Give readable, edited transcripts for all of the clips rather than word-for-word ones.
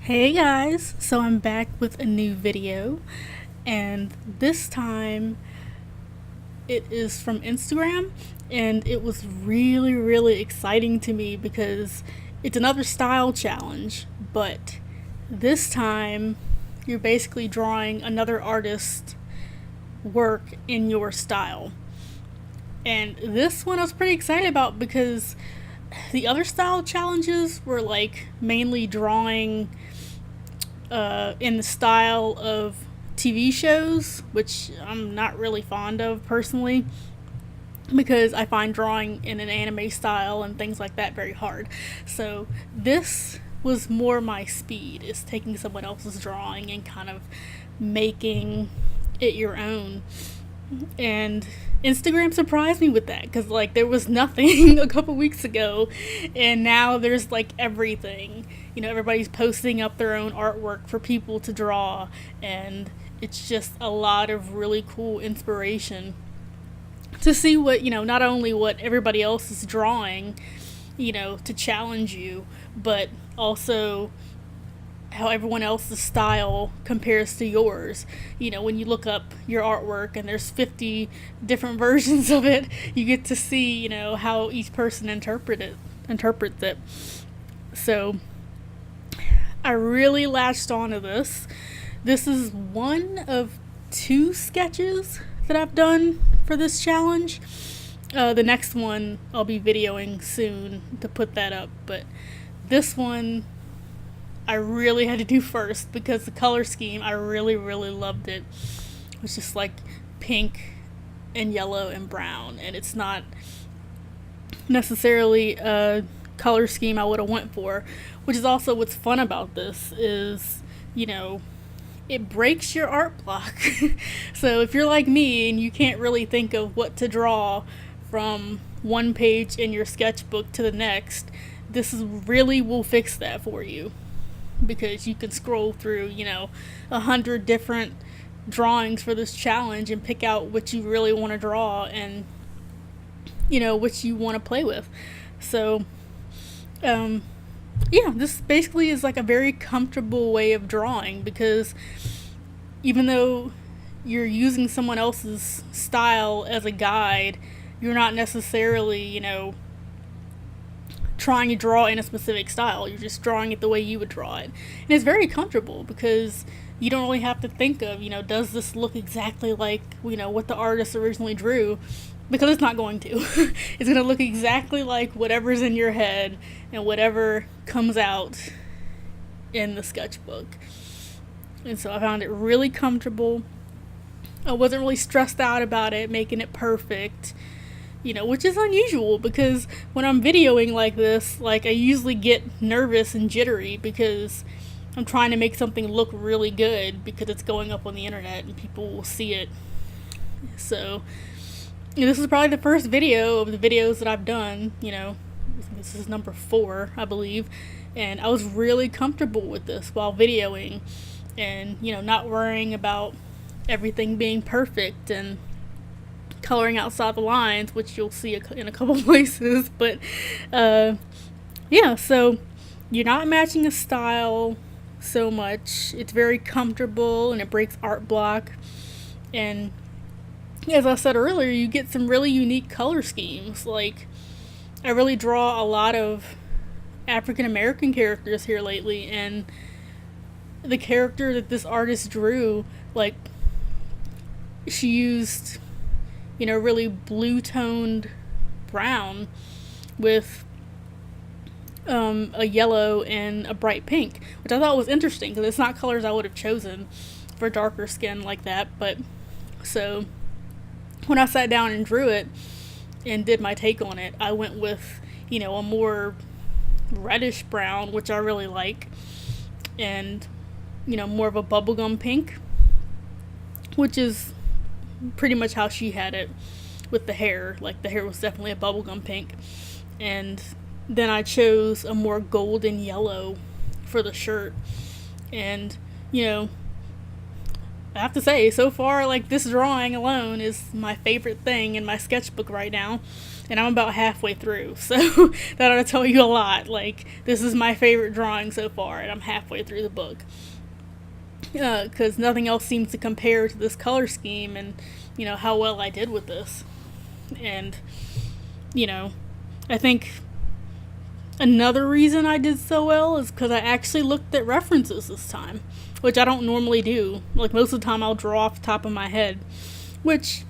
Hey guys, so I'm back with a new video, and this time it is from Instagram, and it was really exciting to me because it's another style challenge, but this time you're basically drawing another artist's work in your style. And this one I was pretty excited about because the other style challenges were like mainly drawing in the style of TV shows, which I'm not really fond of personally because I find drawing in an anime style and things like that very hard. So this was more my speed, is taking someone else's drawing and kind of making it your own. And Instagram surprised me with that because like there was nothing a couple weeks ago, and now there's like everything. Everybody's posting up their own artwork for people to draw, and it's just a lot of really cool inspiration to see what not only what everybody else is drawing, to challenge you, but also how everyone else's style compares to yours. When you look up your artwork and there's 50 different versions of it, you get to see, how each person interprets it. So I really latched onto this. This is one of two sketches that I've done for this challenge. The next one I'll be videoing soon to put that up, but this one I really had to do first because the color scheme, I really loved it. It was just like pink and yellow and brown, and it's not necessarily a color scheme I would have went for, which is also what's fun about this is, it breaks your art block. So if you're like me and you can't really think of what to draw from one page in your sketchbook to the next, this really will fix that for you. Because you can scroll through, 100 different drawings for this challenge and pick out what you really want to draw and, what you want to play with. So, this basically is like a very comfortable way of drawing because even though you're using someone else's style as a guide, you're not necessarily, trying to draw in a specific style. You're just drawing it the way you would draw it. And it's very comfortable because you don't really have to think of, does this look exactly like, what the artist originally drew? Because it's not going to. It's going to look exactly like whatever's in your head and whatever comes out in the sketchbook. And so I found it really comfortable. I wasn't really stressed out about it, making it perfect. Which is unusual because when I'm videoing like this, like I usually get nervous and jittery because I'm trying to make something look really good because it's going up on the internet and people will see it. So, this is probably the first video of the videos that I've done, this is number 4, I believe, and I was really comfortable with this while videoing and, not worrying about everything being perfect and coloring outside the lines, which you'll see in a couple places. But so you're not matching a style so much. It's very comfortable and it breaks art block. And as I said earlier, you get some really unique color schemes. Like, I really draw a lot of African American characters here lately, and the character that this artist drew, like, she used really blue-toned brown with a yellow and a bright pink, which I thought was interesting because it's not colors I would have chosen for darker skin like that. But so when I sat down and drew it and did my take on it, I went with, a more reddish brown, which I really like, and, more of a bubblegum pink, which is pretty much how she had it with the hair. Like, the hair was definitely a bubblegum pink. And then I chose a more golden yellow for the shirt. And, I have to say, so far, like, this drawing alone is my favorite thing in my sketchbook right now. And I'm about halfway through, so that ought to tell you a lot. Like, this is my favorite drawing so far, and I'm halfway through the book. Because nothing else seems to compare to this color scheme and, how well I did with this. And, I think another reason I did so well is because I actually looked at references this time, which I don't normally do. Like, most of the time I'll draw off the top of my head, which,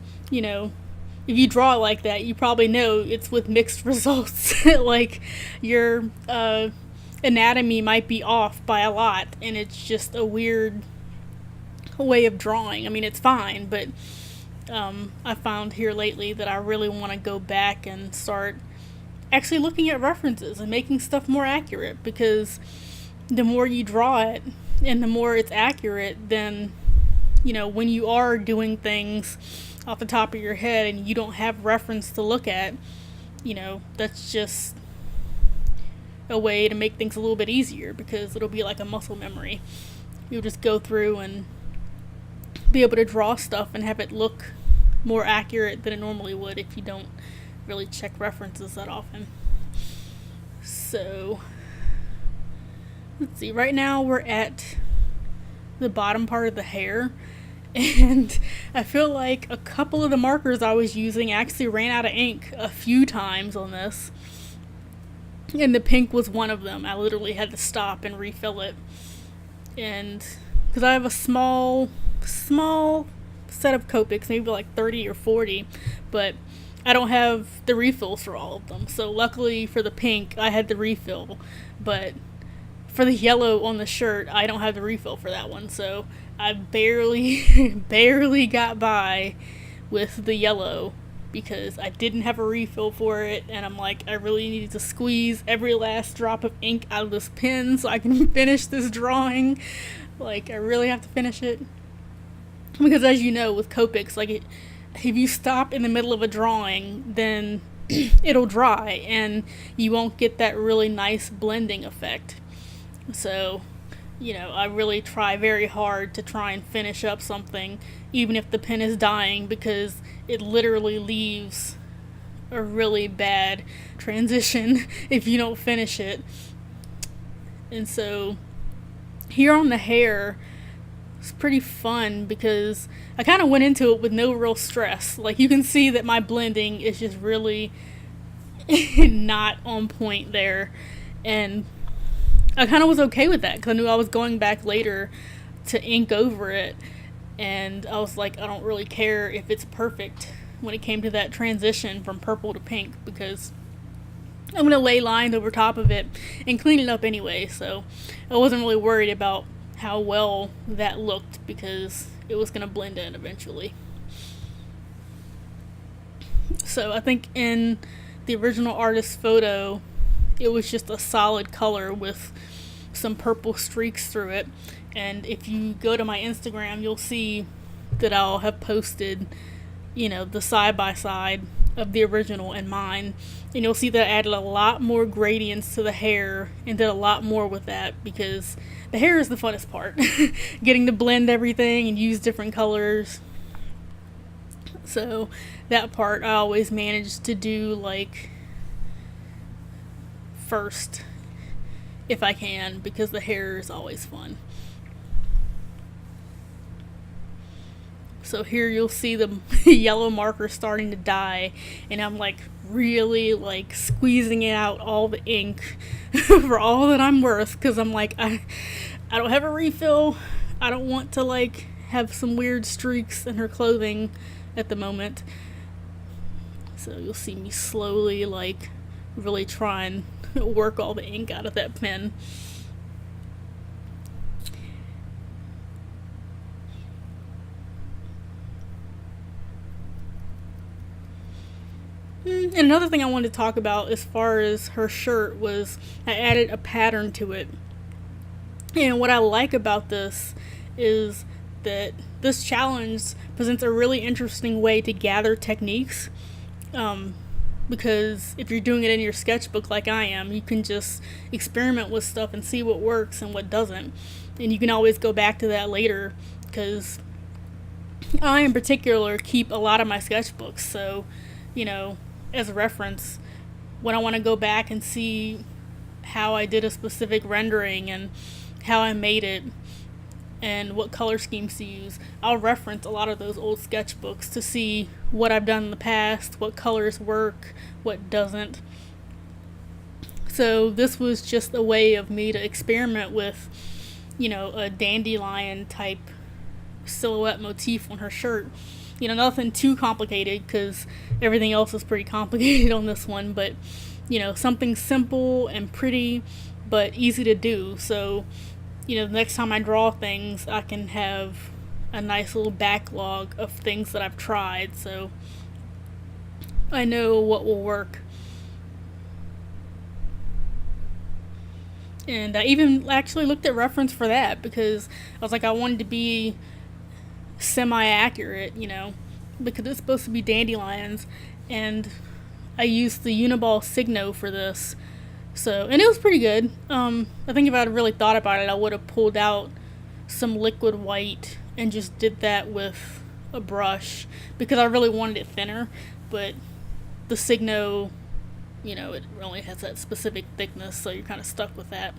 if you draw it like that, you probably know it's with mixed results. Like, your anatomy might be off by a lot, and it's just a weird way of drawing. I mean, it's fine, but I found here lately that I really want to go back and start actually looking at references and making stuff more accurate, because the more you draw it and the more it's accurate, then, when you are doing things off the top of your head and you don't have reference to look at, that's just a way to make things a little bit easier, because it'll be like a muscle memory. You'll just go through and be able to draw stuff and have it look more accurate than it normally would if you don't really check references that often. So, let's see, right now we're at the bottom part of the hair, and I feel like a couple of the markers I was using actually ran out of ink a few times on this, and the pink was one of them. I literally had to stop and refill it, and because I have a small set of Copics, maybe like 30 or 40, but I don't have the refills for all of them. So luckily for the pink, I had the refill, but for the yellow on the shirt, I don't have the refill for that one, so I barely got by with the yellow because I didn't have a refill for it, and I'm like, I really needed to squeeze every last drop of ink out of this pen so I can finish this drawing. Like, I really have to finish it. Because as you know, with Copics, like, if you stop in the middle of a drawing, then it'll dry, and you won't get that really nice blending effect. So, I really try very hard to try and finish up something, even if the pen is dying, because it literally leaves a really bad transition if you don't finish it. And so, here on the hair, it's pretty fun because I kind of went into it with no real stress. Like, you can see that my blending is just really not on point there, and I kind of was okay with that because I knew I was going back later to ink over it, and I was like, I don't really care if it's perfect when it came to that transition from purple to pink, because I'm going to lay lines over top of it and clean it up anyway, so I wasn't really worried about how well that looked because it was going to blend in eventually. So I think in the original artist's photo, it was just a solid color with some purple streaks through it, and if you go to my Instagram, you'll see that I'll have posted, the side by side of the original and mine, and you'll see that I added a lot more gradients to the hair and did a lot more with that, because the hair is the funnest part. Getting to blend everything and use different colors. So that part I always manage to do like first if I can, because the hair is always fun. So here you'll see the yellow marker starting to die, and I'm like really like squeezing out all the ink for all that I'm worth, because I'm like, I don't have a refill. I don't want to like have some weird streaks in her clothing at the moment. So you'll see me slowly like really try and work all the ink out of that pen. And another thing I wanted to talk about as far as her shirt was I added a pattern to it. And what I like about this is that this challenge presents a really interesting way to gather techniques. Because if you're doing it in your sketchbook like I am, you can just experiment with stuff and see what works and what doesn't. And you can always go back to that later, because I in particular keep a lot of my sketchbooks, so, you know, as a reference, when I want to go back and see how I did a specific rendering and how I made it and what color schemes to use, I'll reference a lot of those old sketchbooks to see what I've done in the past, what colors work, what doesn't. So this was just a way of me to experiment with, you know, a dandelion type silhouette motif on her shirt. You know, nothing too complicated because everything else is pretty complicated on this one, but, you know, something simple and pretty but easy to do. So, you know, the next time I draw things, I can have a nice little backlog of things that I've tried, so I know what will work. And I even actually looked at reference for that because I was like, I wanted to be semi-accurate, you know, because it's supposed to be dandelions, and I used the Uniball Signo for this. So, and it was pretty good. I think if I had really thought about it, I would have pulled out some liquid white and just did that with a brush because I really wanted it thinner, but the Signo, you know, it only has that specific thickness, so you're kind of stuck with that.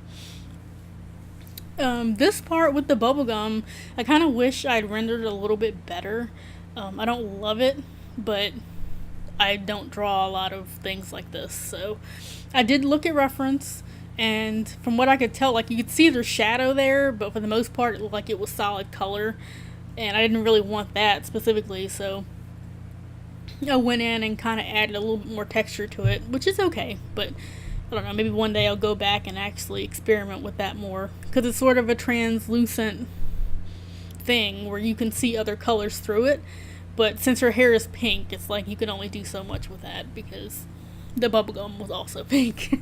This part with the bubblegum, I kind of wish I'd rendered it a little bit better. I don't love it, but I don't draw a lot of things like this, so I did look at reference, and from what I could tell, like, you could see there's shadow there, but for the most part it looked like it was solid color, and I didn't really want that specifically, so I went in and kind of added a little bit more texture to it, which is okay, but I don't know, maybe one day I'll go back and actually experiment with that more, because it's sort of a translucent thing where you can see other colors through it, but since her hair is pink, it's like you can only do so much with that because the bubblegum was also pink.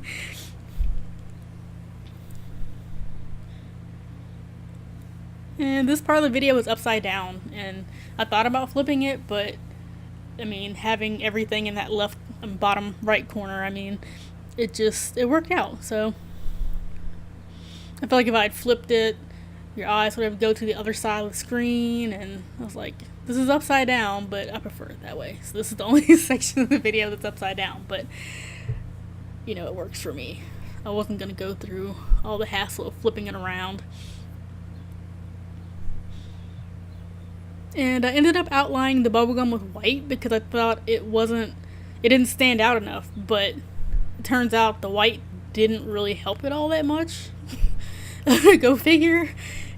And this part of the video was upside down, and I thought about flipping it, but I mean, having everything in that left bottom right corner, I mean, it worked out. So I feel like if I had flipped it, your eyes would have go to the other side of the screen, and I was like, this is upside down, but I prefer it that way. So this is the only section of the video that's upside down, but, you know, it works for me. I wasn't going to go through all the hassle of flipping it around. And I ended up outlining the bubblegum with white because I thought it didn't stand out enough, but it turns out the white didn't really help it all that much. Go figure.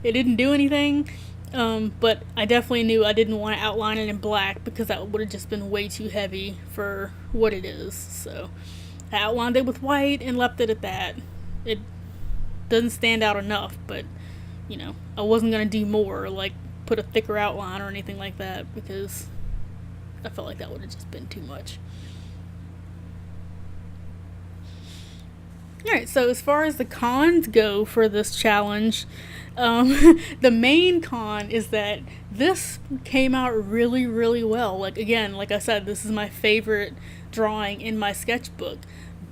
It didn't do anything. But I definitely knew I didn't want to outline it in black because that would have just been way too heavy for what it is. So I outlined it with white and left it at that. It doesn't stand out enough, but, you know, I wasn't going to do more, like put a thicker outline or anything like that, because I felt like that would have just been too much. Alright, so as far as the cons go for this challenge, the main con is that this came out really, really well. Like, again, like I said, this is my favorite drawing in my sketchbook.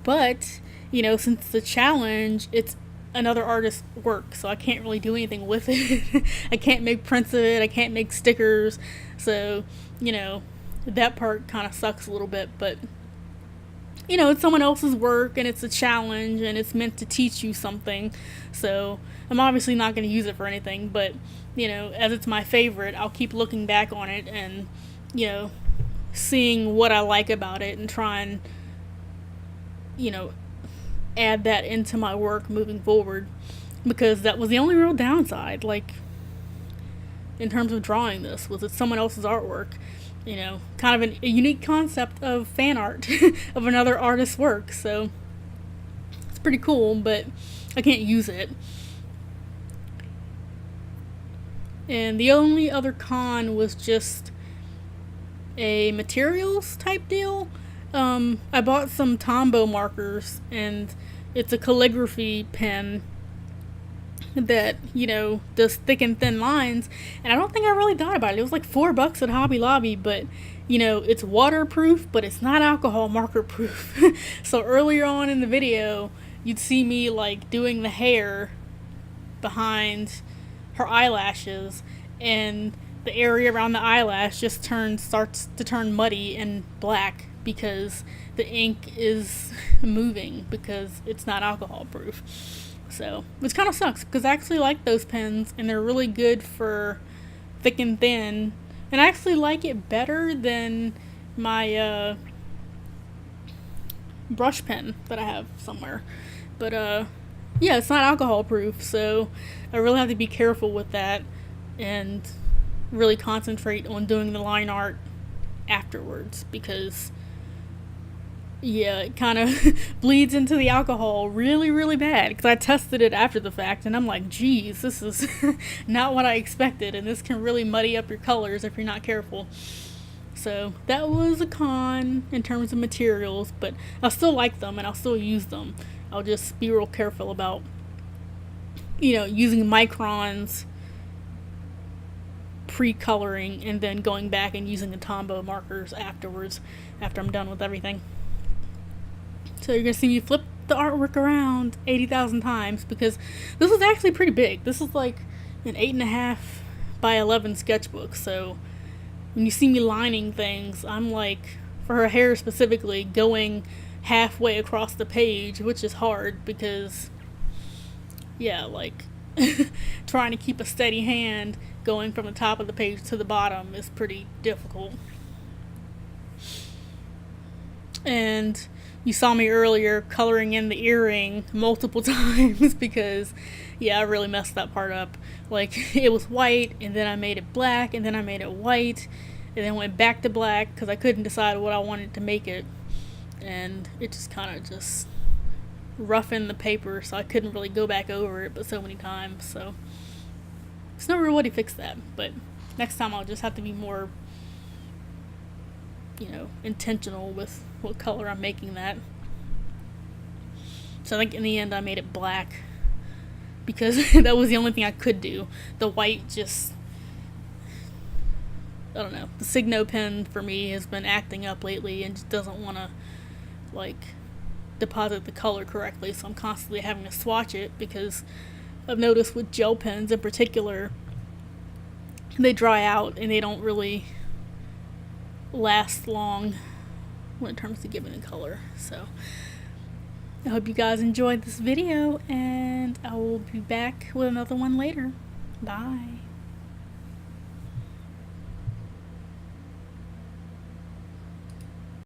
But, you know, since the challenge, it's another artist's work, so I can't really do anything with it. I can't make prints of it, I can't make stickers, so, you know, that part kind of sucks a little bit, but, you know, it's someone else's work, and it's a challenge, and it's meant to teach you something, so I'm obviously not going to use it for anything, but, you know, as it's my favorite, I'll keep looking back on it, and, you know, seeing what I like about it, and try and, you know, add that into my work moving forward, because that was the only real downside, like, in terms of drawing this, was it's someone else's artwork, you know, kind of a unique concept of fan art of another artist's work, so it's pretty cool, but I can't use it. And the only other con was just a materials type deal. I bought some Tombow markers, and it's a calligraphy pen that, you know, does thick and thin lines, and I don't think I really thought about it. It was like $4 at Hobby Lobby, but, you know, it's waterproof, but it's not alcohol marker proof. So earlier on in the video, you'd see me, like, doing the hair behind her eyelashes, and the area around the eyelash just starts to turn muddy and black because the ink is moving because it's not alcohol proof. So, which kind of sucks because I actually like those pens and they're really good for thick and thin. And I actually like it better than my brush pen that I have somewhere. But yeah, it's not alcohol proof, so I really have to be careful with that and really concentrate on doing the line art afterwards because yeah, it kind of bleeds into the alcohol really, really bad because I tested it after the fact and I'm like, geez, this is not what I expected and this can really muddy up your colors if you're not careful. So that was a con in terms of materials, but I'll still like them and I'll still use them. I'll just be real careful about, using microns pre-coloring and then going back and using the Tombow markers afterwards after I'm done with everything. So you're going to see me flip the artwork around 80,000 times because this is actually pretty big. This is like an 8.5 by 11 sketchbook. So when you see me lining things, I'm like, for her hair specifically, going halfway across the page, which is hard because, yeah, like trying to keep a steady hand going from the top of the page to the bottom is pretty difficult. And you saw me earlier coloring in the earring multiple times because, yeah, I really messed that part up. Like, it was white, and then I made it black, and then I made it white, and then went back to black because I couldn't decide what I wanted to make it. And it just kind of just roughened the paper, so I couldn't really go back over it but so many times. So there's no real way to fix that, but next time I'll just have to be more intentional with what color I'm making that. So I think in the end I made it black because that was the only thing I could do. The white just, I don't know, the Signo pen for me has been acting up lately and just doesn't want to deposit the color correctly, so I'm constantly having to swatch it because I've noticed with gel pens in particular, they dry out and they don't really last long when it comes to giving a color. So I hope you guys enjoyed this video and I will be back with another one later. Bye.